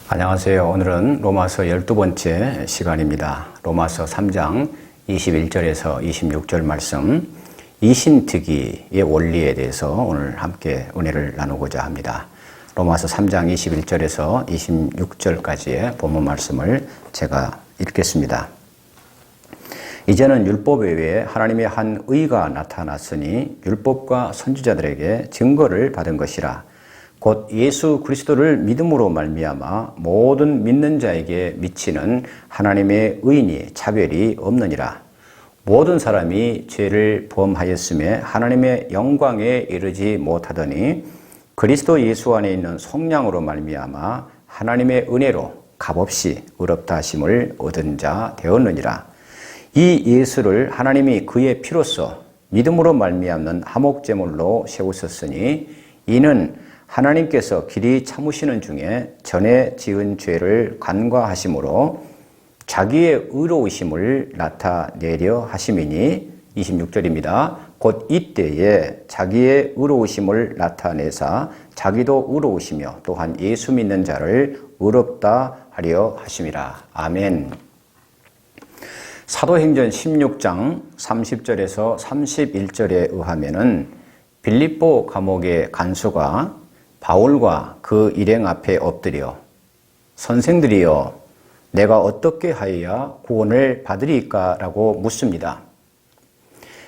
안녕하세요. 오늘은 로마서 12번째 시간입니다. 로마서 3장 21절에서 26절 말씀, 이신특위의 원리에 대해서 오늘 함께 은혜를 나누고자 합니다. 로마서 3장 21절에서 26절까지의 본문 말씀을 제가 읽겠습니다. 이제는 율법 외에 하나님의 한 의가 나타났으니 율법과 선지자들에게 증거를 받은 것이라. 곧 예수 그리스도를 믿음으로 말미암아 모든 믿는 자에게 미치는 하나님의 의인이 차별이 없느니라. 모든 사람이 죄를 범하였음에 하나님의 영광에 이르지 못하더니 그리스도 예수 안에 있는 속량으로 말미암아 하나님의 은혜로 값없이 의롭다 하심을 얻은 자 되었느니라. 이 예수를 하나님이 그의 피로써 믿음으로 말미암는 화목제물로 세우셨으니 이는 하나님께서 길이 참으시는 중에 전에 지은 죄를 간과하심으로 자기의 의로우심을 나타내려 하심이니 26절입니다. 곧 이때에 자기의 의로우심을 나타내사 자기도 의로우시며 또한 예수 믿는 자를 의롭다 하려 하심이라. 아멘. 사도행전 16장 30절에서 31절에 의하면은 빌립보 감옥의 간수가 바울과 그 일행 앞에 엎드려 선생들이여 내가 어떻게 하여야 구원을 받으리까? 라고 묻습니다.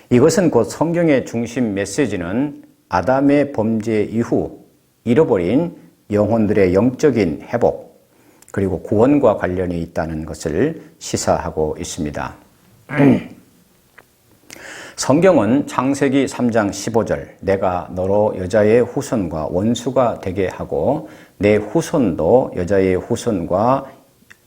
이것은 곧 성경의 중심 메시지는 아담의 범죄 이후 잃어버린 영혼들의 영적인 회복 그리고 구원과 관련이 있다는 것을 시사하고 있습니다. 성경은 창세기 3장 15절 내가 너로 여자의 후손과 원수가 되게 하고 내 후손도 여자의 후손과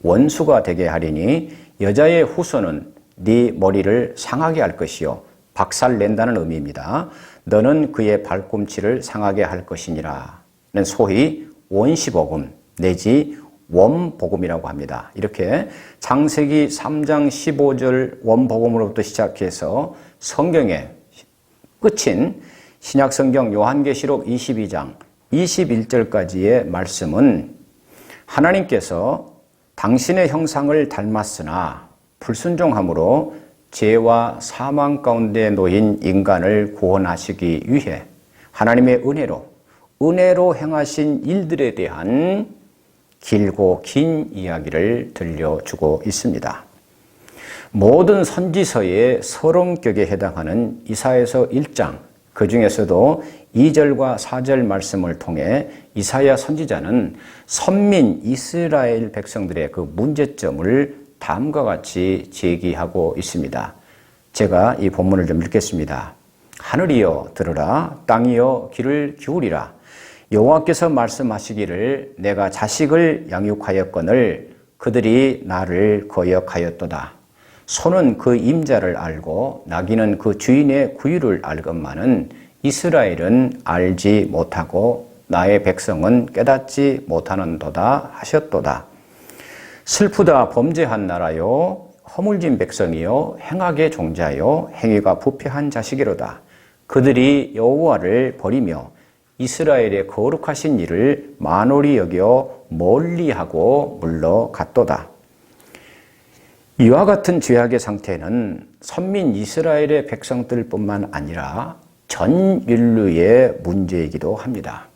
원수가 되게 하리니 여자의 후손은 네 머리를 상하게 할 것이요 박살낸다는 의미입니다. 너는 그의 발꿈치를 상하게 할 것이니라 는 소위 원시복음 내지 원복음이라고 합니다. 이렇게 창세기 3장 15절 원복음으로부터 시작해서 성경의 끝인 신약성경 요한계시록 22장 21절까지의 말씀은 하나님께서 당신의 형상을 닮았으나 불순종함으로 죄와 사망 가운데 놓인 인간을 구원하시기 위해 하나님의 은혜로 행하신 일들에 대한 길고 긴 이야기를 들려주고 있습니다. 모든 선지서의 서론격에 해당하는 이사야서 1장, 그 중에서도 2절과 4절 말씀을 통해 이사야 선지자는 선민 이스라엘 백성들의 그 문제점을 다음과 같이 제기하고 있습니다. 제가 이 본문을 좀 읽겠습니다. 하늘이여 들으라, 땅이여 귀를 기울이라. 여호와께서 말씀하시기를 내가 자식을 양육하였거늘 그들이 나를 거역하였도다. 소는 그 임자를 알고 나귀는 그 주인의 구유를 알건만은 이스라엘은 알지 못하고 나의 백성은 깨닫지 못하는도다 하셨도다. 슬프다 범죄한 나라요 허물진 백성이요 행악의 종자요 행위가 부패한 자식이로다. 그들이 여호와를 버리며 이스라엘의 거룩하신 일을 만홀히 여겨 멀리하고 물러갔도다. 이와 같은 죄악의 상태는 선민 이스라엘의 백성들뿐만 아니라 전 인류의 문제이기도 합니다.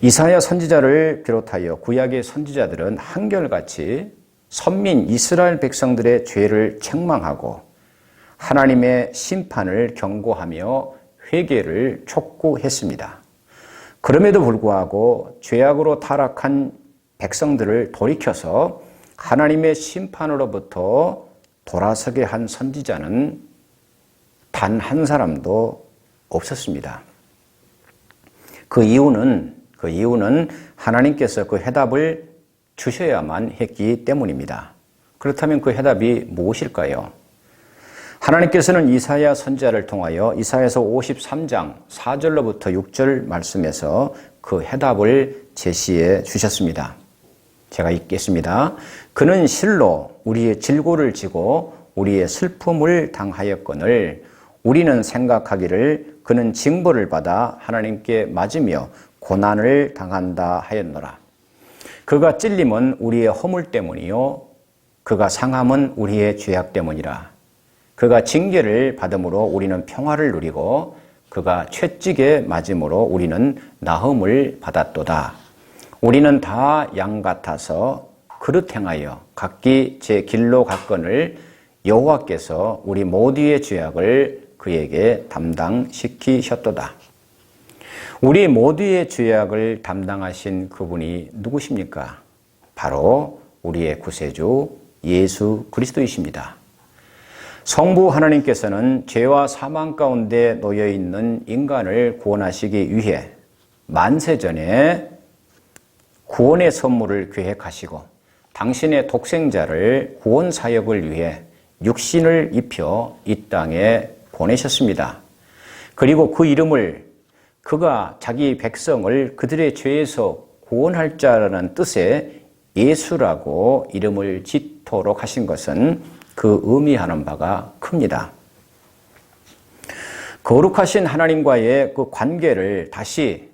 이사야 선지자를 비롯하여 구약의 선지자들은 한결같이 선민 이스라엘 백성들의 죄를 책망하고 하나님의 심판을 경고하며 회개를 촉구했습니다. 그럼에도 불구하고 죄악으로 타락한 백성들을 돌이켜서 하나님의 심판으로부터 돌아서게 한 선지자는 단 한 사람도 없었습니다. 그 이유는 하나님께서 그 해답을 주셔야만 했기 때문입니다. 그렇다면 그 해답이 무엇일까요? 하나님께서는 이사야 선지자를 통하여 이사야서 53장 4절로부터 6절 말씀에서 그 해답을 제시해 주셨습니다. 제가 읽겠습니다. 그는 실로 우리의 질고를 지고 우리의 슬픔을 당하였거늘 우리는 생각하기를 그는 징벌을 받아 하나님께 맞으며 고난을 당한다 하였노라. 그가 찔림은 우리의 허물 때문이요 그가 상함은 우리의 죄악 때문이라. 그가 징계를 받음으로 우리는 평화를 누리고 그가 채찍에 맞음으로 우리는 나음을 받았도다. 우리는 다 양 같아서 그릇 행하여 각기 제 길로 갔거늘 여호와께서 우리 모두의 죄악을 그에게 담당시키셨도다. 우리 모두의 죄악을 담당하신 그분이 누구십니까? 바로 우리의 구세주 예수 그리스도이십니다. 성부 하나님께서는 죄와 사망 가운데 놓여 있는 인간을 구원하시기 위해 만세전에 구원의 선물을 계획하시고 당신의 독생자를 구원 사역을 위해 육신을 입혀 이 땅에 보내셨습니다. 그리고 그 이름을 그가 자기 백성을 그들의 죄에서 구원할 자라는 뜻의 예수라고 이름을 짓도록 하신 것은 그 의미하는 바가 큽니다. 거룩하신 하나님과의 그 관계를 다시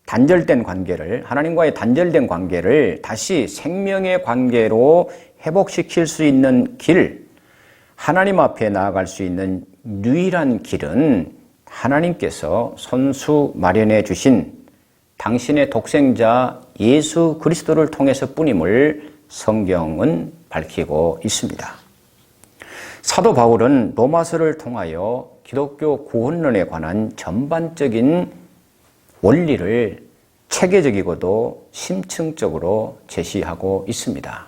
하나님과의 단절된 관계를 다시 생명의 관계로 회복시킬 수 있는 길, 하나님 앞에 나아갈 수 있는 유일한 길은 하나님께서 손수 마련해 주신 당신의 독생자 예수 그리스도를 통해서 뿐임을 성경은 밝히고 있습니다. 사도 바울은 로마서를 통하여 기독교 구원론에 관한 전반적인 원리를 체계적이고도 심층적으로 제시하고 있습니다.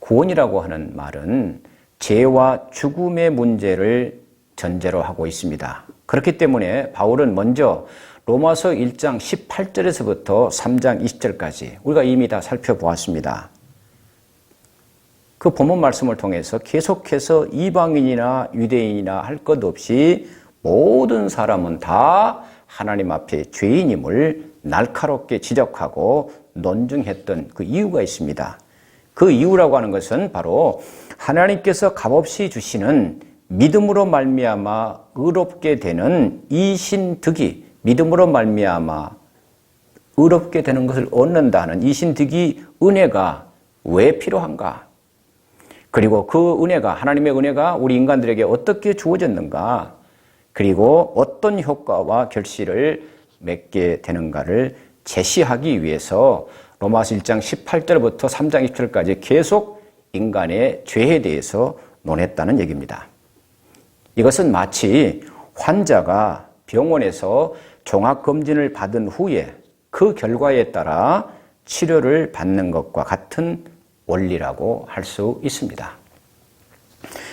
구원이라고 하는 말은 죄와 죽음의 문제를 전제로 하고 있습니다. 그렇기 때문에 바울은 먼저 로마서 1장 18절에서부터 3장 20절까지 우리가 이미 다 살펴보았습니다. 그 본문 말씀을 통해서 계속해서 이방인이나 유대인이나 할 것 없이 모든 사람은 다 하나님 앞에 죄인임을 날카롭게 지적하고 논증했던 그 이유가 있습니다. 그 이유라고 하는 것은 바로 하나님께서 값없이 주시는 믿음으로 말미암아 의롭게 되는 이신득이, 믿음으로 말미암아 의롭게 되는 것을 얻는다는 이신득이 은혜가 왜 필요한가? 그리고 그 은혜가, 하나님의 은혜가 우리 인간들에게 어떻게 주어졌는가? 그리고 어떤 효과와 결실을 맺게 되는가를 제시하기 위해서 로마서 1장 18절부터 3장 20절까지 계속 인간의 죄에 대해서 논했다는 얘기입니다. 이것은 마치 환자가 병원에서 종합검진을 받은 후에 그 결과에 따라 치료를 받는 것과 같은 원리라고 할 수 있습니다.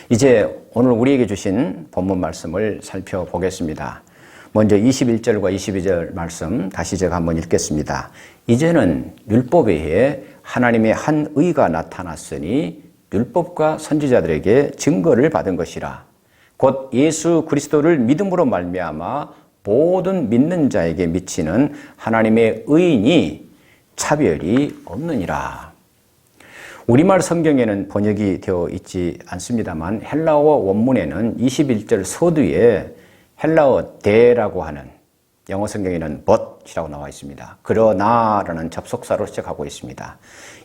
이제 오늘 우리에게 주신 본문 말씀을 살펴보겠습니다. 먼저 21절과 22절 말씀 다시 제가 한번 읽겠습니다. 이제는 율법 외에 하나님의 한 의가 나타났으니 율법과 선지자들에게 증거를 받은 것이라. 곧 예수 그리스도를 믿음으로 말미암아 모든 믿는 자에게 미치는 하나님의 의인이 차별이 없느니라. 우리말 성경에는 번역이 되어 있지 않습니다만 헬라어 원문에는 21절 서두에 헬라어 대라고 하는, 영어 성경에는 but이라고 나와 있습니다. 그러나라는 접속사로 시작하고 있습니다.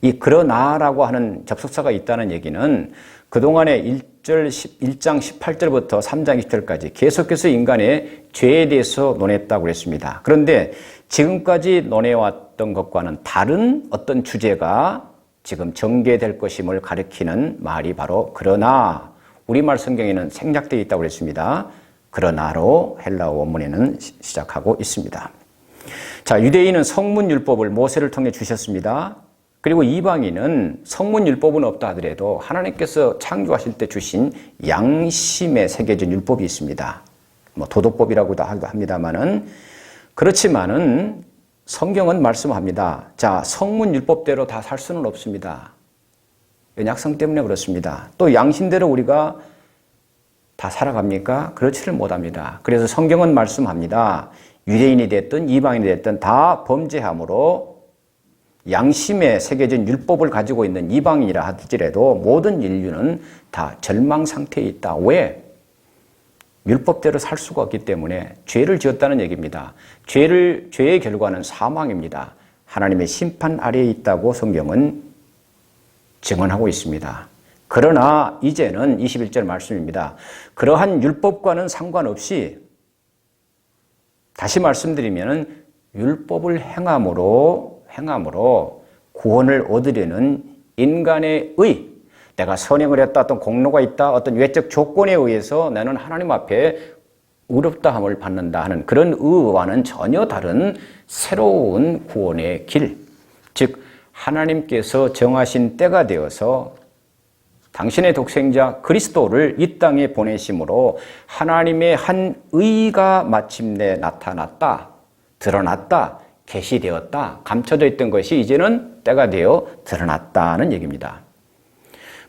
이 그러나라고 하는 접속사가 있다는 얘기는 그동안에 1장 18절부터 3장 20절까지 계속해서 인간의 죄에 대해서 논했다고 했습니다. 그런데 지금까지 논해왔던 것과는 다른 어떤 주제가 지금 전개될 것임을 가리키는 말이 바로 그러나, 우리말 성경에는 생략되어 있다고 했습니다. 그러나로 헬라어 원문에는 시작하고 있습니다. 자, 유대인은 성문율법을 모세를 통해 주셨습니다. 그리고 이방인은 성문율법은 없다 하더라도 하나님께서 창조하실 때 주신 양심에 새겨진 율법이 있습니다. 도덕법이라고도 합니다만은, 그렇지만은 성경은 말씀합니다. 자, 성문율법대로 다 살 수는 없습니다. 연약성 때문에 그렇습니다. 또 양심대로 우리가 다 살아갑니까? 그렇지를 못합니다. 그래서 성경은 말씀합니다. 유대인이 됐든 이방인이 됐든 다 범죄함으로 양심에 새겨진 율법을 가지고 있는 이방인이라 할지라도 모든 인류는 다 절망 상태에 있다. 왜? 율법대로 살 수가 없기 때문에 죄를 지었다는 얘기입니다. 죄의 결과는 사망입니다. 하나님의 심판 아래에 있다고 성경은 증언하고 있습니다. 그러나 이제는 21절 말씀입니다. 그러한 율법과는 상관없이 다시 말씀드리면 율법을 행함으로 구원을 얻으려는 인간의 의, 내가 선행을 했다, 어떤 공로가 있다, 어떤 외적 조건에 의해서 나는 하나님 앞에 의롭다함을 받는다 하는 그런 의와는 전혀 다른 새로운 구원의 길, 즉 하나님께서 정하신 때가 되어서 당신의 독생자 그리스도를 이 땅에 보내심으로 하나님의 한 의가 마침내 나타났다, 드러났다, 계시되었다, 감춰져 있던 것이 이제는 때가 되어 드러났다는 얘기입니다.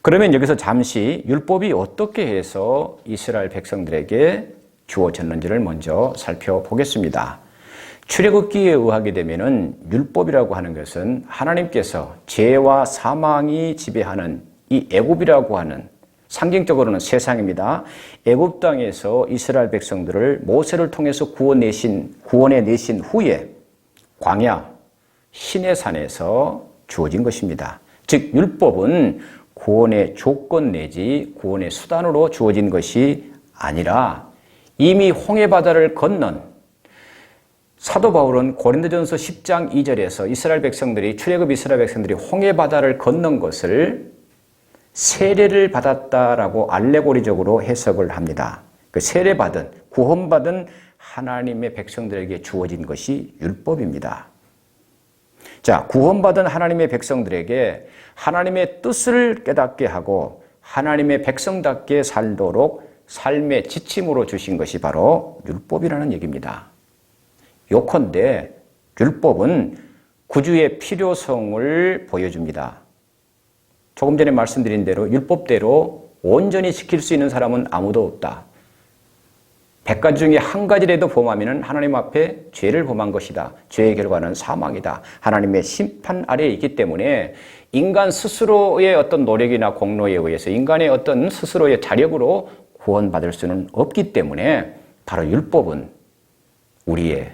그러면 여기서 잠시 율법이 어떻게 해서 이스라엘 백성들에게 주어졌는지를 먼저 살펴보겠습니다. 출애굽기에 의하게 되면은 율법이라고 하는 것은 하나님께서 죄와 사망이 지배하는 이 애굽이라고 하는, 상징적으로는 세상입니다. 애굽 땅에서 이스라엘 백성들을 모세를 통해서 구원해 내신 후에 광야 시내산에서 주어진 것입니다. 즉 율법은 구원의 조건 내지 구원의 수단으로 주어진 것이 아니라 이미 홍해바다를 건넌, 사도 바울은 고린도전서 10장 2절에서 출애굽 이스라엘 백성들이 홍해바다를 건넌 것을 세례를 받았다라고 알레고리적으로 해석을 합니다. 그 세례받은, 구원받은 하나님의 백성들에게 주어진 것이 율법입니다. 자, 구원받은 하나님의 백성들에게 하나님의 뜻을 깨닫게 하고 하나님의 백성답게 살도록 삶의 지침으로 주신 것이 바로 율법이라는 얘기입니다. 요컨대 율법은 구주의 필요성을 보여줍니다. 조금 전에 말씀드린 대로 율법대로 온전히 지킬 수 있는 사람은 아무도 없다. 100가지 중에 한 가지라도 범하면 하나님 앞에 죄를 범한 것이다. 죄의 결과는 사망이다. 하나님의 심판 아래에 있기 때문에 인간 스스로의 어떤 노력이나 공로에 의해서 인간의 어떤 스스로의 자력으로 구원받을 수는 없기 때문에 바로 율법은 우리의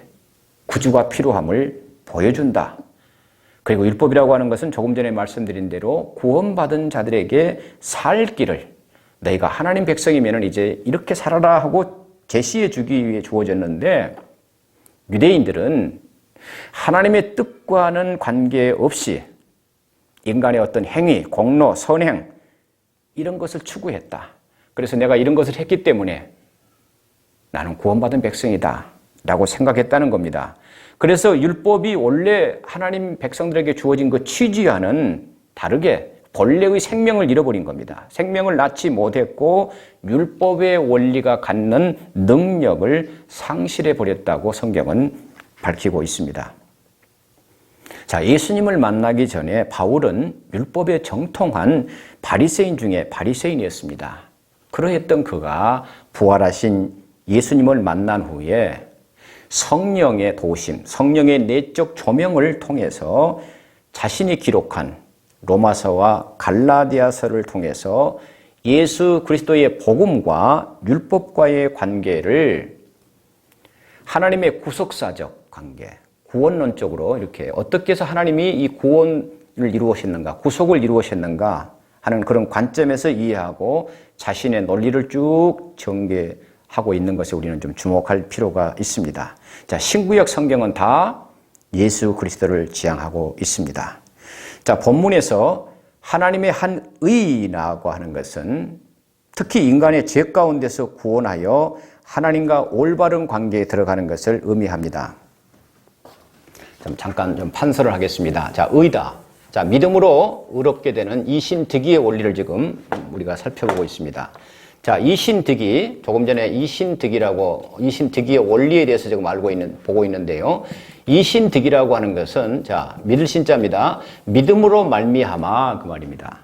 구주가 필요함을 보여준다. 그리고 율법이라고 하는 것은 조금 전에 말씀드린 대로 구원받은 자들에게 살 길을, 너희가 하나님 백성이면 이제 이렇게 살아라 하고 제시해 주기 위해 주어졌는데, 유대인들은 하나님의 뜻과는 관계없이 인간의 어떤 행위, 공로, 선행 이런 것을 추구했다. 그래서 내가 이런 것을 했기 때문에 나는 구원받은 백성이다 라고 생각했다는 겁니다. 그래서 율법이 원래 하나님 백성들에게 주어진 그 취지와는 다르게 본래의 생명을 잃어버린 겁니다. 생명을 낳지 못했고 율법의 원리가 갖는 능력을 상실해버렸다고 성경은 밝히고 있습니다. 자, 예수님을 만나기 전에 바울은 율법에 정통한 바리새인 중에 바리새인이었습니다. 그러했던 그가 부활하신 예수님을 만난 후에 성령의 도우심, 성령의 내적 조명을 통해서 자신이 기록한 로마서와 갈라디아서를 통해서 예수 그리스도의 복음과 율법과의 관계를 하나님의 구속사적 관계, 구원론적으로 이렇게 어떻게 해서 하나님이 이 구원을 이루셨는가, 구속을 이루셨는가 하는 그런 관점에서 이해하고 자신의 논리를 쭉 전개하고 있는 것에 우리는 좀 주목할 필요가 있습니다. 자, 신구약 성경은 다 예수 그리스도를 지향하고 있습니다. 자, 본문에서 하나님의 한 의라고 하는 것은 특히 인간의 죄 가운데서 구원하여 하나님과 올바른 관계에 들어가는 것을 의미합니다. 잠깐 판서를 하겠습니다. 자, 의다. 자, 믿음으로 의롭게 되는 이신득의의 원리를 지금 우리가 살펴보고 있습니다. 자, 이신득의, 조금 전에 이신득의의 원리에 대해서 지금 보고 있는데요. 이신득의라고 하는 것은, 자, 믿을 신자입니다. 믿음으로 말미암아, 그 말입니다.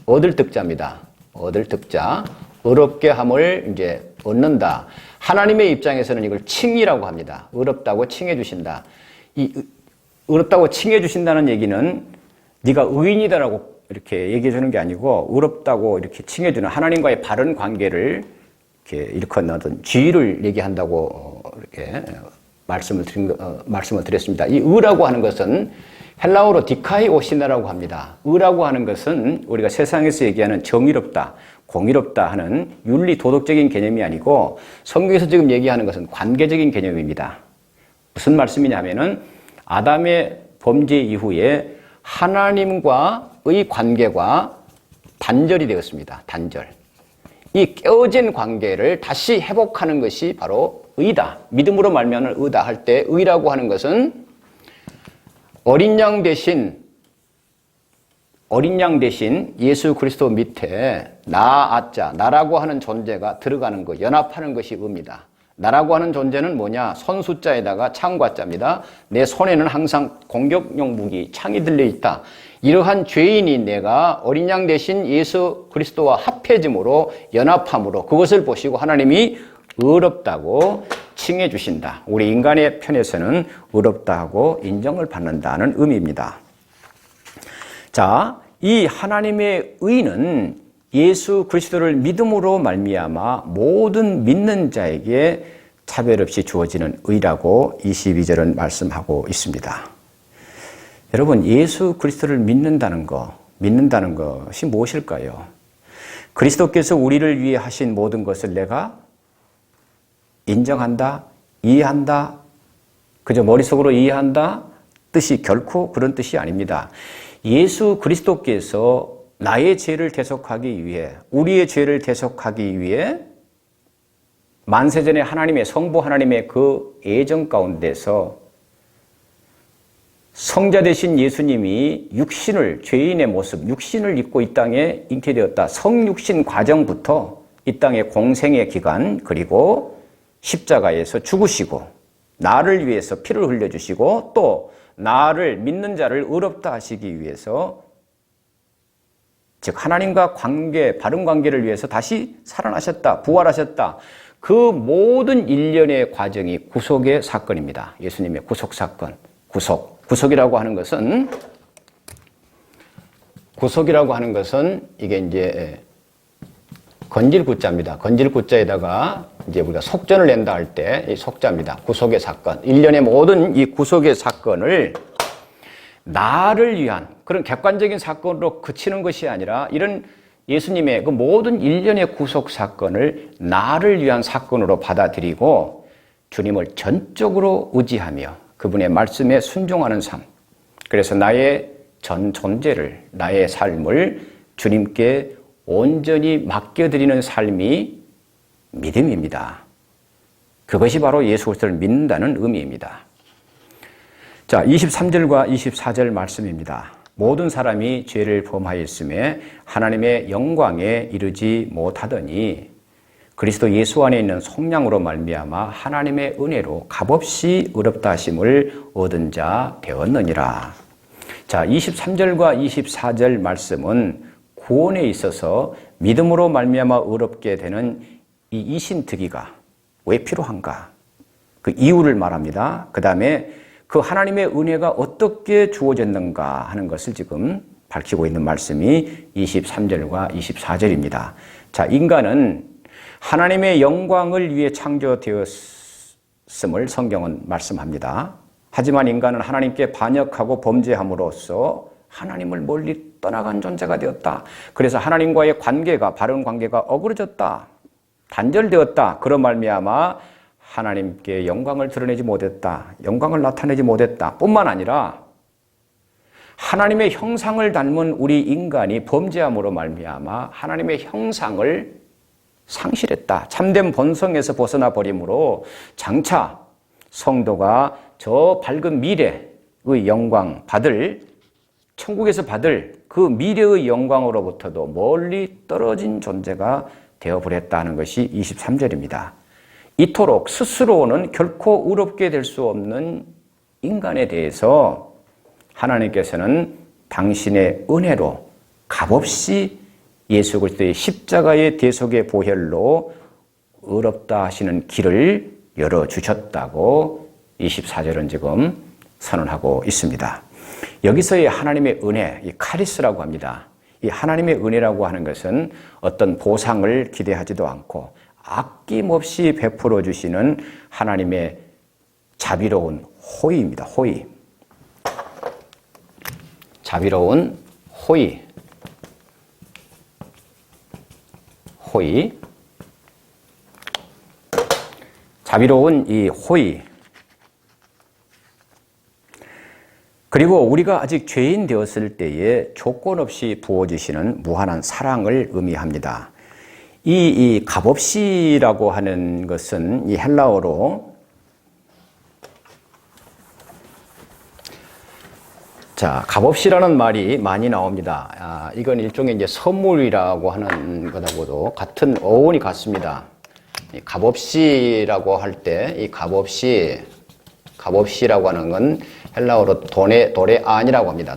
얻을 득자입니다. 얻을 득자. 의롭게 함을 이제 얻는다. 하나님의 입장에서는 이걸 칭이라고 합니다. 의롭다고 칭해 주신다. 의롭다고 칭해 주신다는 얘기는 네가 의인이다라고 이렇게 얘기해 주는 게 아니고 의롭다고 이렇게 칭해 주는 하나님과의 바른 관계를 이렇게 일컫는 어떤 지위를 얘기한다고 이렇게 말씀을 드렸습니다. 이 의라고 하는 것은 헬라어로 디카이오시네라고 합니다. 의라고 하는 것은 우리가 세상에서 얘기하는 정의롭다, 공의롭다 하는 윤리 도덕적인 개념이 아니고 성경에서 지금 얘기하는 것은 관계적인 개념입니다. 무슨 말씀이냐면은 아담의 범죄 이후에 하나님과의 관계가 단절이 되었습니다. 단절. 이 깨어진 관계를 다시 회복하는 것이 바로 의다. 믿음으로 말미암는 의다 할 때 의라고 하는 것은 어린 양 대신 예수 그리스도 밑에 나아자, 나라고 하는 존재가 들어가는 것, 연합하는 것이 의입니다. 나라고 하는 존재는 뭐냐? 손 숫자에다가 창과자입니다. 내 손에는 항상 공격용 무기, 창이 들려있다. 이러한 죄인이 내가 어린 양 대신 예수 그리스도와 합해짐으로 연합함으로 그것을 보시고 하나님이 의롭다고 칭해 주신다. 우리 인간의 편에서는 의롭다고 인정을 받는다는 의미입니다. 자, 이 하나님의 의는 예수 그리스도를 믿음으로 말미암아 모든 믿는 자에게 차별 없이 주어지는 의라고 22절은 말씀하고 있습니다. 여러분, 예수 그리스도를 믿는다는 것이 무엇일까요? 그리스도께서 우리를 위해 하신 모든 것을 내가 인정한다, 이해한다, 그저 머릿속으로 이해한다 뜻이 결코 그런 뜻이 아닙니다. 예수 그리스도께서 나의 죄를 대속하기 위해, 우리의 죄를 대속하기 위해 만세전에 하나님의 성부 하나님의 그 애정 가운데서 성자 되신 예수님이 죄인의 모습, 육신을 입고 이 땅에 잉태되었다. 성육신 과정부터 이 땅의 공생의 기간, 그리고 십자가에서 죽으시고 나를 위해서 피를 흘려주시고 또 나를 믿는 자를 의롭다 하시기 위해서, 즉 하나님과 바른 관계를 위해서 다시 살아나셨다, 부활하셨다. 그 모든 일련의 과정이 구속의 사건입니다. 예수님의 구속 사건. 구속이라고 하는 것은 이게 이제 건질 구자입니다. 건질 구자에다가 이제 우리가 속전을 낸다 할 때 이 속자입니다. 구속의 사건. 일련의 모든 이 구속의 사건을 나를 위한 그런 객관적인 사건으로 그치는 것이 아니라 이런 예수님의 그 모든 일련의 구속 사건을 나를 위한 사건으로 받아들이고 주님을 전적으로 의지하며 그분의 말씀에 순종하는 삶. 그래서 나의 전 존재를, 나의 삶을 주님께 온전히 맡겨드리는 삶이 믿음입니다. 그것이 바로 예수 그리스도를 믿는다는 의미입니다. 자, 23절과 24절 말씀입니다. 모든 사람이 죄를 범하였음에 하나님의 영광에 이르지 못하더니 그리스도 예수 안에 있는 속량으로 말미암아 하나님의 은혜로 값없이 의롭다 하심을 얻은 자 되었느니라. 자, 23절과 24절 말씀은 구원에 있어서 믿음으로 말미암아 의롭게 되는 이 이신특위가 왜 필요한가? 그 이유를 말합니다. 그 다음에 그 하나님의 은혜가 어떻게 주어졌는가 하는 것을 지금 밝히고 있는 말씀이 23절과 24절입니다. 자, 인간은 하나님의 영광을 위해 창조되었음을 성경은 말씀합니다. 하지만 인간은 하나님께 반역하고 범죄함으로써 하나님을 멀리 떠나간 존재가 되었다. 그래서 하나님과의 관계가, 바른 관계가 어그러졌다. 단절되었다. 그런 말미암아 하나님께 영광을 드러내지 못했다. 영광을 나타내지 못했다. 뿐만 아니라 하나님의 형상을 닮은 우리 인간이 범죄함으로 말미암아 하나님의 형상을 상실했다. 참된 본성에서 벗어나 버림으로 장차 성도가 저 밝은 미래의 영광 천국에서 받을 그 미래의 영광으로부터도 멀리 떨어진 존재가 되어버렸다는 것이 23절입니다. 이토록 스스로는 결코 의롭게 될 수 없는 인간에 대해서 하나님께서는 당신의 은혜로 값없이 예수 그리스도의 십자가의 대속의 보혈로 의롭다 하시는 길을 열어주셨다고 24절은 지금 선언하고 있습니다. 여기서의 하나님의 은혜, 이 카리스라고 합니다. 이 하나님의 은혜라고 하는 것은 어떤 보상을 기대하지도 않고 아낌없이 베풀어 주시는 하나님의 자비로운 호의입니다. 호의. 자비로운 호의. 자비로운 이 호의. 그리고 우리가 아직 죄인 되었을 때에 조건 없이 부어주시는 무한한 사랑을 의미합니다. 이 값없이라고 하는 것은 이 헬라어로 값없이라는 말이 많이 나옵니다. 이건 일종의 이제 선물이라고 하는 것하고도 같은 어원이 같습니다. 이 값없이라고 할 때 이 값없이라고 하는 건 헬라어로 도레안이라고 합니다.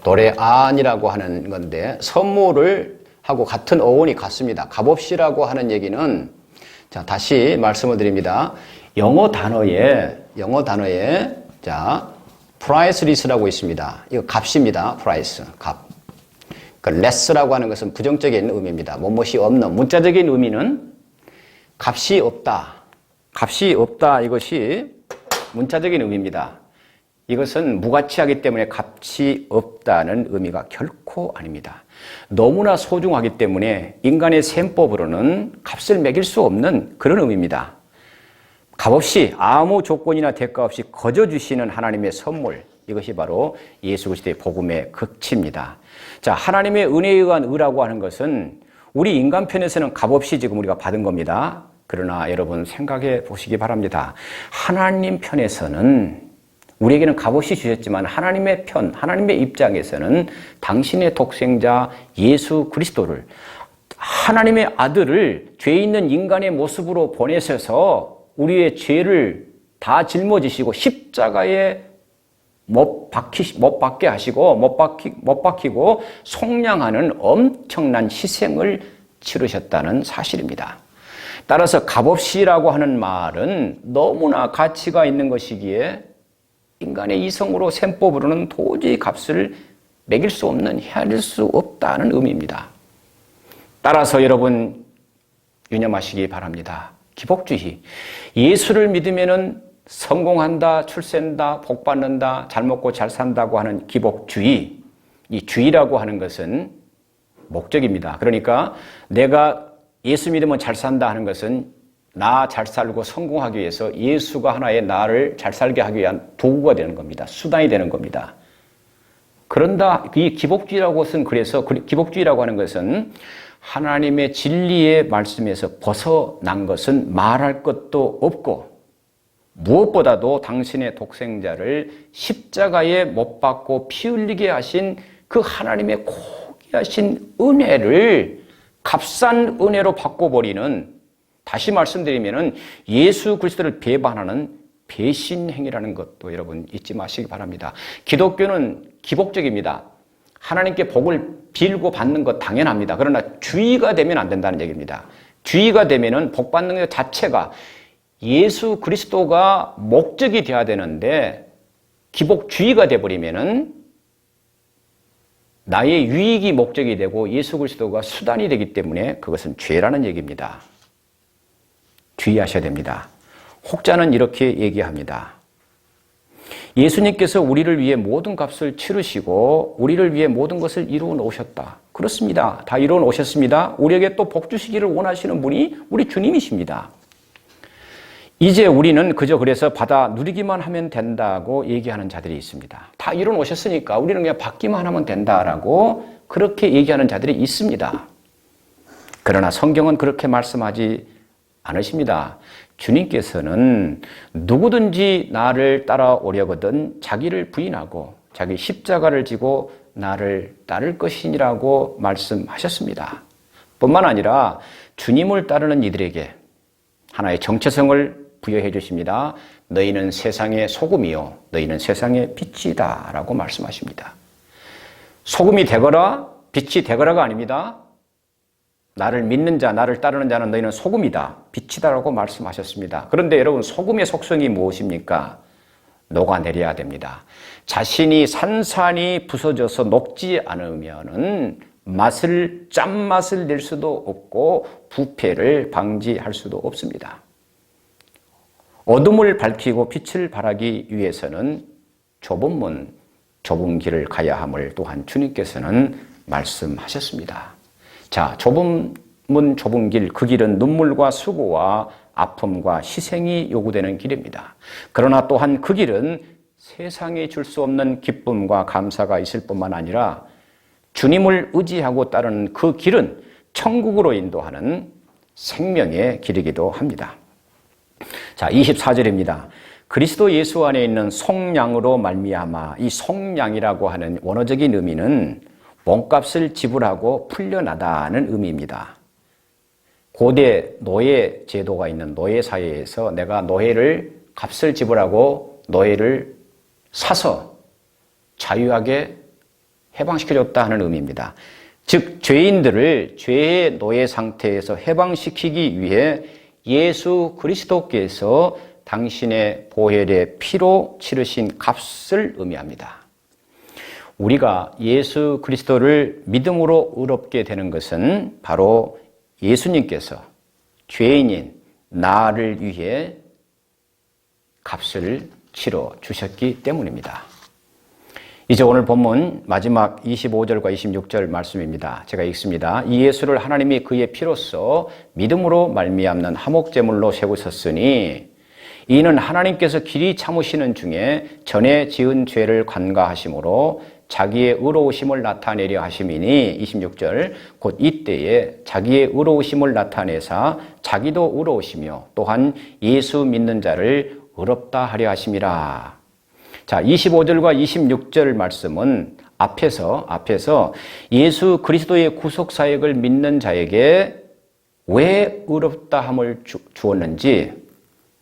도레안이라고 하는 건데 선물을 하고 같은 어원이 같습니다. 값없이라고 하는 얘기는 다시 말씀을 드립니다. 영어 단어에 priceless라고 있습니다. 이거 값입니다. price, 값. 그 less라고 하는 것은 부정적인 의미입니다. 무엇이 없는, 문자적인 의미는 값이 없다. 값이 없다, 이것이 문자적인 의미입니다. 이것은 무가치하기 때문에 값이 없다는 의미가 결코 아닙니다. 너무나 소중하기 때문에 인간의 셈법으로는 값을 매길 수 없는 그런 의미입니다. 값없이 아무 조건이나 대가 없이 거저 주시는 하나님의 선물, 이것이 바로 예수 그리스도의 복음의 극치입니다. 하나님의 은혜에 의한 의라고 하는 것은 우리 인간 편에서는 값없이 지금 우리가 받은 겁니다. 그러나 여러분 생각해 보시기 바랍니다. 하나님 편에서는 우리에게는 값없이 주셨지만 하나님의 편, 하나님의 입장에서는 당신의 독생자 예수 그리스도를, 하나님의 아들을 죄 있는 인간의 모습으로 보내셔서 우리의 죄를 다 짊어지시고 십자가에 못 박게 하시고 못 박히고 속량하는 엄청난 희생을 치르셨다는 사실입니다. 따라서 값없이라고 하는 말은 너무나 가치가 있는 것이기에 인간의 이성으로 셈법으로는 도저히 값을 매길 수 없는, 헤아릴 수 없다는 의미입니다. 따라서 여러분 유념하시기 바랍니다. 기복주의. 예수를 믿으면은 성공한다, 출세한다, 복받는다, 잘 먹고 잘 산다고 하는 기복주의. 이 주의라고 하는 것은 목적입니다. 그러니까 내가 예수 믿으면 잘 산다 하는 것은 나 잘 살고 성공하기 위해서 예수가 하나의 나를 잘 살게 하기 위한 도구가 되는 겁니다. 수단이 되는 겁니다. 그런다, 이 기복주의라고 하는 것은 하나님의 진리의 말씀에서 벗어난 것은 말할 것도 없고 무엇보다도 당신의 독생자를 십자가에 못 박고 피 흘리게 하신 그 하나님의 고귀하신 은혜를 값싼 은혜로 바꿔버리는, 다시 말씀드리면은 예수 그리스도를 배반하는 배신 행위라는 것도 여러분 잊지 마시기 바랍니다. 기독교는 기복적입니다. 하나님께 복을 빌고 받는 것 당연합니다. 그러나 주의가 되면 안 된다는 얘기입니다. 주의가 되면은 복 받는 것 자체가 예수 그리스도가 목적이 되어야 되는데 기복주의가 되어버리면은 나의 유익이 목적이 되고 예수 그리스도가 수단이 되기 때문에 그것은 죄라는 얘기입니다. 주의하셔야 됩니다. 혹자는 이렇게 얘기합니다. 예수님께서 우리를 위해 모든 값을 치르시고 우리를 위해 모든 것을 이루어 놓으셨다. 그렇습니다. 다 이루어 놓으셨습니다. 우리에게 또 복 주시기를 원하시는 분이 우리 주님이십니다. 이제 우리는 그저 그래서 받아 누리기만 하면 된다고 얘기하는 자들이 있습니다. 다 이루어 놓으셨으니까 우리는 그냥 받기만 하면 된다라고 그렇게 얘기하는 자들이 있습니다. 그러나 성경은 그렇게 말씀하지 않으십니다. 주님께서는 누구든지 나를 따라오려거든 자기를 부인하고 자기 십자가를 지고 나를 따를 것이니라고 말씀하셨습니다. 뿐만 아니라 주님을 따르는 이들에게 하나의 정체성을 부여해 주십니다. 너희는 세상의 소금이요 너희는 세상의 빛이다 라고 말씀하십니다. 소금이 되거라 빛이 되거라가 아닙니다. 나를 믿는 자, 나를 따르는 자는 너희는 소금이다, 빛이다라고 말씀하셨습니다. 그런데 여러분 소금의 속성이 무엇입니까? 녹아내려야 됩니다. 자신이 산산이 부서져서 녹지 않으면은 짠맛을 낼 수도 없고 부패를 방지할 수도 없습니다. 어둠을 밝히고 빛을 발하기 위해서는 좁은 문, 좁은 길을 가야 함을 또한 주님께서는 말씀하셨습니다. 자, 좁은 길, 그 길은 눈물과 수고와 아픔과 희생이 요구되는 길입니다. 그러나 또한 그 길은 세상에 줄 수 없는 기쁨과 감사가 있을 뿐만 아니라 주님을 의지하고 따르는 그 길은 천국으로 인도하는 생명의 길이기도 합니다. 자, 24절입니다. 그리스도 예수 안에 있는 속량으로 말미암아, 이 속량이라고 하는 원어적인 의미는 몸값을 지불하고 풀려나다는 의미입니다. 고대 노예 제도가 있는 노예 사회에서 내가 노예를 값을 지불하고 노예를 사서 자유하게 해방시켜줬다 하는 의미입니다. 즉 죄인들을 죄의 노예 상태에서 해방시키기 위해 예수 그리스도께서 당신의 보혈의 피로 치르신 값을 의미합니다. 우리가 예수 그리스도를 믿음으로 의롭게 되는 것은 바로 예수님께서 죄인인 나를 위해 값을 치러 주셨기 때문입니다. 이제 오늘 본문 마지막 25절과 26절 말씀입니다. 제가 읽습니다. 이 예수를 하나님이 그의 피로써 믿음으로 말미암는 화목제물로 세우셨으니 이는 하나님께서 길이 참으시는 중에 전에 지은 죄를 관가하심으로 자기의 의로우심을 나타내려 하심이니 26절 곧 이때에 자기의 의로우심을 나타내사 자기도 의로우시며 또한 예수 믿는 자를 의롭다 하려 하심이라. 자, 25절과 26절 말씀은 앞에서 예수 그리스도의 구속 사역을 믿는 자에게 왜 의롭다함을 주었는지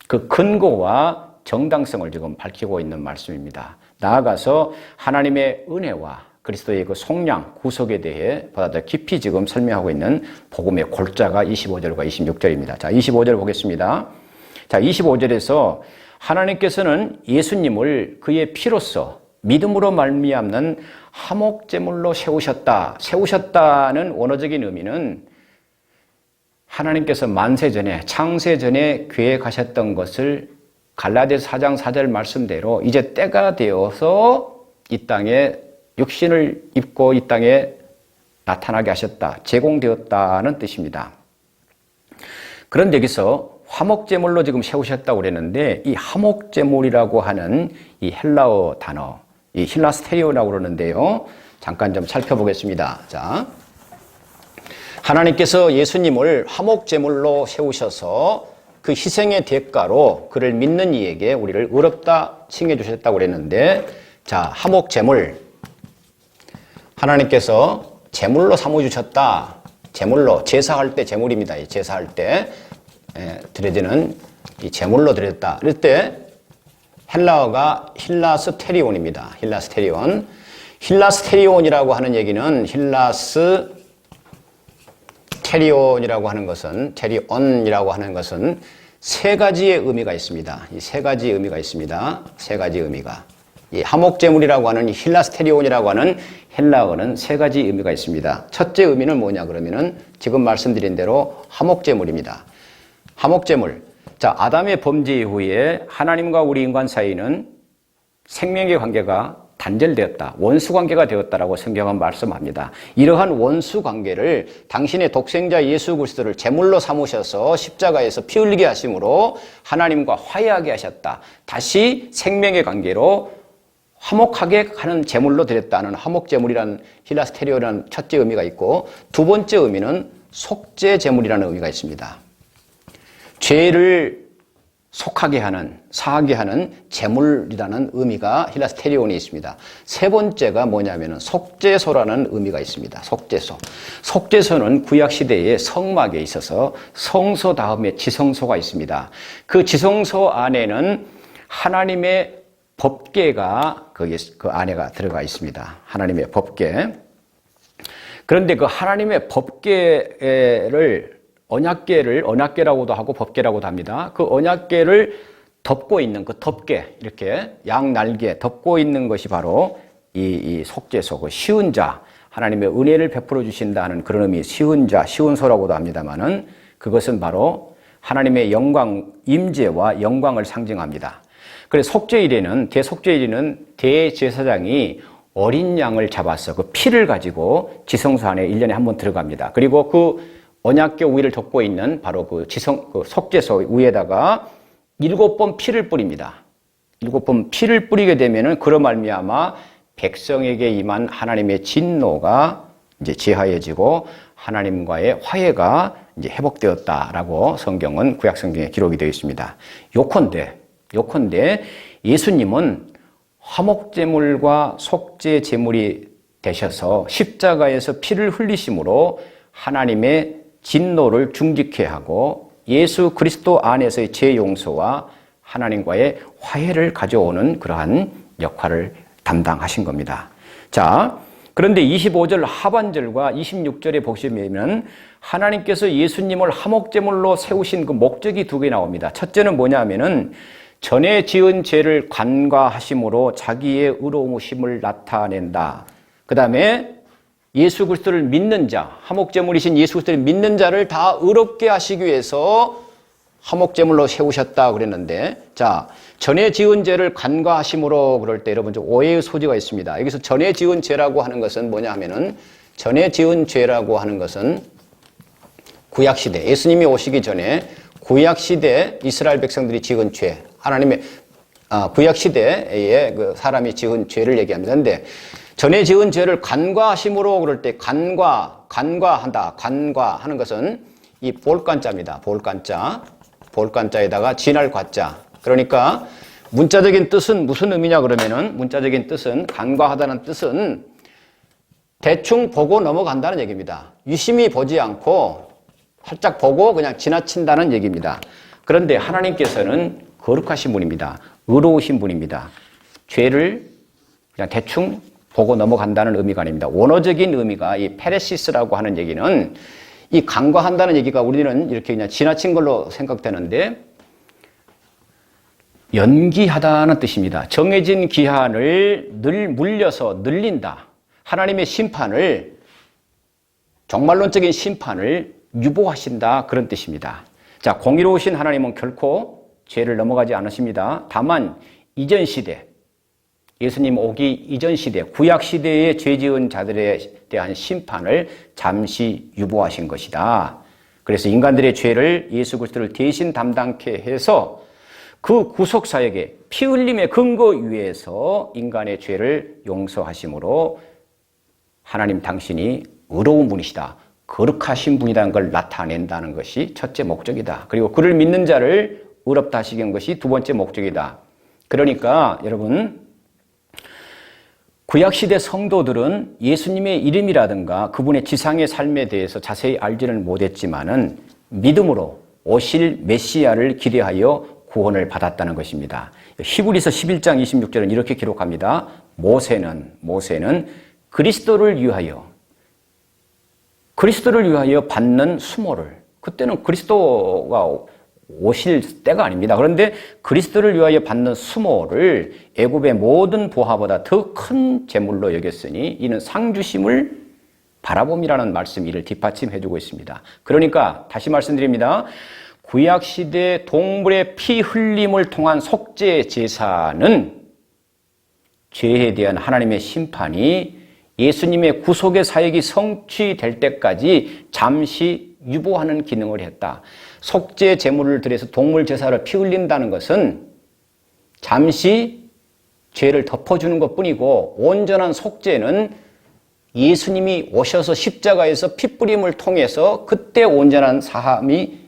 그 근거와 정당성을 지금 밝히고 있는 말씀입니다. 나아가서 하나님의 은혜와 그리스도의 그 속량, 구속에 대해 보다 더 깊이 지금 설명하고 있는 복음의 골자가 25절과 26절입니다. 자, 25절 보겠습니다. 자, 25절에서 하나님께서는 예수님을 그의 피로써 믿음으로 말미암는 화목제물로 세우셨다는 원어적인 의미는 하나님께서 만세전에 창세전에 계획하셨던 것을 갈라디아서 4장 4절 말씀대로 이제 때가 되어서 이 땅에 육신을 입고 이 땅에 나타나게 하셨다, 제공되었다는 뜻입니다. 그런데 여기서 화목제물로 지금 세우셨다고 그랬는데 이 화목제물이라고 하는 이 헬라어 단어, 이 힐라스테리오라고 그러는데요. 잠깐 좀 살펴보겠습니다. 자, 하나님께서 예수님을 화목제물로 세우셔서 그 희생의 대가로 그를 믿는 이에게 우리를 의롭다 칭해 주셨다고 그랬는데, 자, 화목제물, 하나님께서 제물로 삼아주셨다. 제물로, 제사할 때 제물입니다. 제사할 때 드려지는 이 제물로 드렸다. 이럴 때 헬라어가 힐라스테리온입니다. 힐라스테리온. 힐라스테리온이라고 하는 얘기는 테리온이라고 하는 것은, 테리온이라고 하는 것은 세 가지의 의미가 있습니다. 이 세 가지 의미가 있습니다. 세 가지 의미가. 이 화목제물이라고 하는 이 힐라스테리온이라고 하는 헬라어는 세 가지 의미가 있습니다. 첫째 의미는 뭐냐 그러면은 지금 말씀드린 대로 화목제물입니다. 화목제물. 자, 아담의 범죄 이후에 하나님과 우리 인간 사이는 생명의 관계가 단절되었다. 원수관계가 되었다라고 성경은 말씀합니다. 이러한 원수관계를 당신의 독생자 예수 그리스도를 제물로 삼으셔서 십자가에서 피 흘리게 하심으로 하나님과 화해하게 하셨다. 다시 생명의 관계로 화목하게 하는 제물로 드렸다는 화목제물이라는 힐라스테리오라는 첫째 의미가 있고, 두 번째 의미는 속죄제물이라는 의미가 있습니다. 죄를 속하게 하는, 사하게 하는 제물이라는 의미가 힐라스테리온이 있습니다. 세 번째가 뭐냐면은 속죄소라는 의미가 있습니다. 속죄소. 속죄소는 구약시대의 성막에 있어서 성소 다음에 지성소가 있습니다. 그 지성소 안에는 하나님의 법궤가 그 안에가 들어가 있습니다. 하나님의 법궤. 그런데 그 하나님의 법궤를 언약궤라고도 하고 법궤라고도 합니다. 그 언약궤를 덮고 있는 그 덮개, 이렇게 양날개 덮고 있는 것이 바로 이 속죄소, 그 쉬운 자, 하나님의 은혜를 베풀어 주신다는 그런 의미, 쉬운 자, 쉬운소라고도 합니다만은 그것은 바로 하나님의 영광, 임재와 영광을 상징합니다. 그래서 속죄일에는, 대속죄일에는 대제사장이 어린 양을 잡아서 그 피를 가지고 지성소 안에 1년에 한 번 들어갑니다. 그리고 그 언약궤 위를 덮고 있는 바로 그 속죄소 위에다가 7번 피를 뿌립니다. 7번 피를 뿌리게 되면은 그로 말미암아 백성에게 임한 하나님의 진노가 이제 제하여지고 하나님과의 화해가 이제 회복되었다라고 성경은 구약 성경에 기록이 되어 있습니다. 요컨대 예수님은 화목제물과 속죄제물이 되셔서 십자가에서 피를 흘리심으로 하나님의 진노를 중지케 하고 예수 그리스도 안에서의 죄 용서와 하나님과의 화해를 가져오는 그러한 역할을 담당하신 겁니다. 자, 그런데 25절 하반절과 26절에 보시면 하나님께서 예수님을 화목제물로 세우신 그 목적이 두 개 나옵니다. 첫째는 뭐냐면은 전에 지은 죄를 간과하심으로 자기의 의로우심을 나타낸다. 그 다음에 예수 그리스도를 믿는 자, 화목제물이신 예수 그리스도를 믿는 자를 다 의롭게 하시기 위해서 화목제물로 세우셨다 그랬는데, 자, 전에 지은 죄를 간과하심으로 그럴 때 여러분 좀 오해의 소지가 있습니다. 여기서 전에 지은 죄라고 하는 것은 뭐냐 하면은 전에 지은 죄라고 하는 것은 구약시대, 예수님이 오시기 전에 구약시대 이스라엘 백성들이 지은 죄, 하나님의 구약시대에 그 사람이 지은 죄를 얘기합니다. 그런데 전에 지은 죄를 간과하심으로 그럴 때 간과한다. 간과하는 것은 이 볼간자입니다. 볼간자에다가 진할 과자. 그러니까 문자적인 뜻은 무슨 의미냐 그러면은 문자적인 뜻은 간과하다는 뜻은 대충 보고 넘어간다는 얘기입니다. 유심히 보지 않고 살짝 보고 그냥 지나친다는 얘기입니다. 그런데 하나님께서는 거룩하신 분입니다. 의로우신 분입니다. 죄를 그냥 대충 보고 넘어간다는 의미가 아닙니다. 원어적인 의미가 이 페레시스라고 하는 얘기는 이 간과한다는 얘기가 우리는 이렇게 그냥 지나친 걸로 생각되는데 연기하다는 뜻입니다. 정해진 기한을 물려서 늘린다. 하나님의 심판을, 종말론적인 심판을 유보하신다. 그런 뜻입니다. 자, 공의로우신 하나님은 결코 죄를 넘어가지 않으십니다. 다만 이전 시대, 예수님 오기 이전 시대, 구약 시대의 죄 지은 자들에 대한 심판을 잠시 유보하신 것이다. 그래서 인간들의 죄를 예수 그리스도를 대신 담당케 해서 그 구속 사역의 피 흘림의 근거 위에서 인간의 죄를 용서하심으로 하나님 당신이 의로운 분이시다, 거룩하신 분이라는 걸 나타낸다는 것이 첫째 목적이다. 그리고 그를 믿는 자를 의롭다 하시는 것이 두 번째 목적이다. 그러니까 여러분, 구약시대 성도들은 예수님의 이름이라든가 그분의 지상의 삶에 대해서 자세히 알지는 못했지만은 믿음으로 오실 메시아를 기대하여 구원을 받았다는 것입니다. 히브리서 11장 26절은 이렇게 기록합니다. 모세는 그리스도를 위하여 받는 수모를, 그때는 그리스도가 오실 때가 아닙니다. 그런데 그리스도를 위하여 받는 수모를 애굽의 모든 보화보다 더 큰 재물로 여겼으니 이는 상주심을 바라봄이라는 말씀이 이를 뒷받침해주고 있습니다. 그러니까 다시 말씀드립니다. 구약시대 동물의 피 흘림을 통한 속죄 제사는 죄에 대한 하나님의 심판이 예수님의 구속의 사역이 성취될 때까지 잠시 유보하는 기능을 했다. 속죄 제물을 드려서 동물 제사를 피 흘린다는 것은 잠시 죄를 덮어주는 것뿐이고, 온전한 속죄는 예수님이 오셔서 십자가에서 피 뿌림을 통해서 그때 온전한 사함이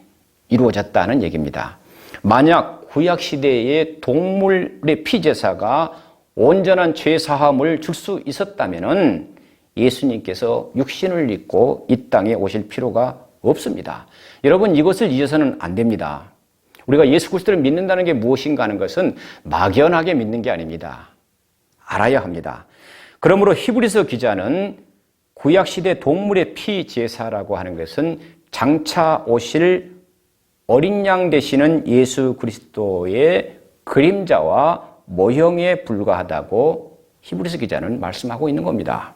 이루어졌다는 얘기입니다. 만약 구약시대의 동물의 피제사가 온전한 죄사함을 줄 수 있었다면 예수님께서 육신을 입고 이 땅에 오실 필요가 없습니다. 여러분, 이것을 잊어서는 안 됩니다. 우리가 예수 그리스도를 믿는다는 게 무엇인가 하는 것은 막연하게 믿는 게 아닙니다. 알아야 합니다. 그러므로 히브리서 기자는 구약시대 동물의 피제사라고 하는 것은 장차 오실 어린 양 되시는 예수 그리스도의 그림자와 모형에 불과하다고 히브리서 기자는 말씀하고 있는 겁니다.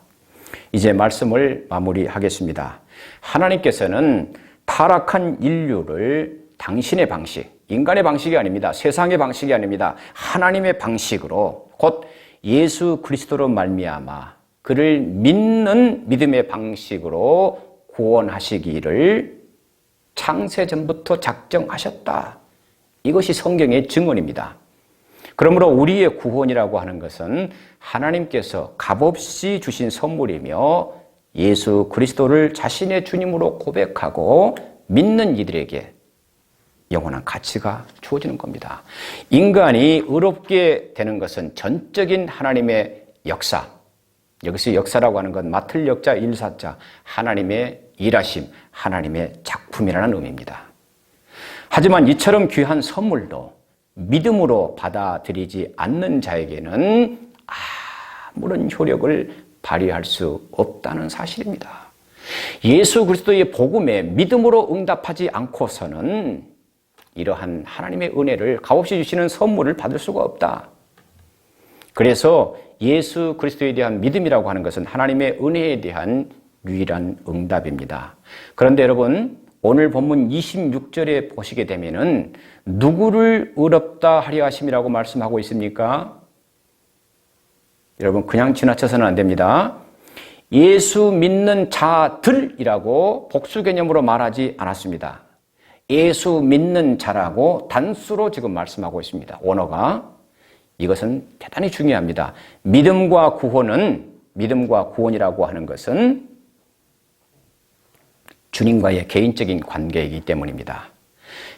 이제 말씀을 마무리하겠습니다. 하나님께서는 타락한 인류를 당신의 방식, 인간의 방식이 아닙니다. 세상의 방식이 아닙니다. 하나님의 방식으로, 곧 예수 그리스도로 말미암아 그를 믿는 믿음의 방식으로 구원하시기를 창세전부터 작정하셨다. 이것이 성경의 증언입니다. 그러므로 우리의 구원이라고 하는 것은 하나님께서 값없이 주신 선물이며 예수 그리스도를 자신의 주님으로 고백하고 믿는 이들에게 영원한 가치가 주어지는 겁니다. 인간이 의롭게 되는 것은 전적인 하나님의 역사, 여기서 역사라고 하는 건 맡을 역자 일사자, 하나님의 일하심, 하나님의 작품이라는 의미입니다. 하지만 이처럼 귀한 선물도 믿음으로 받아들이지 않는 자에게는 아무런 효력을 발휘할 수 없다는 사실입니다. 예수 그리스도의 복음에 믿음으로 응답하지 않고서는 이러한 하나님의 은혜를 값없이 주시는 선물을 받을 수가 없다. 그래서 예수 그리스도에 대한 믿음이라고 하는 것은 하나님의 은혜에 대한 유일한 응답입니다. 그런데 여러분, 오늘 본문 26절에 보시게 되면은 누구를 의롭다 하려 하심이라고 말씀하고 있습니까? 여러분, 그냥 지나쳐서는 안 됩니다. 예수 믿는 자들이라고 복수 개념으로 말하지 않았습니다. 예수 믿는 자라고 단수로 지금 말씀하고 있습니다. 원어가. 이것은 대단히 중요합니다. 믿음과 구원이라고 하는 것은 주님과의 개인적인 관계이기 때문입니다.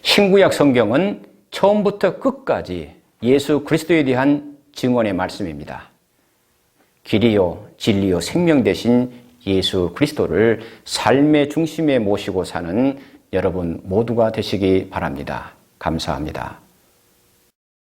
신구약 성경은 처음부터 끝까지 예수 그리스도에 대한 증언의 말씀입니다. 길이요, 진리요, 생명 되신 예수 그리스도를 삶의 중심에 모시고 사는 여러분 모두가 되시기 바랍니다. 감사합니다.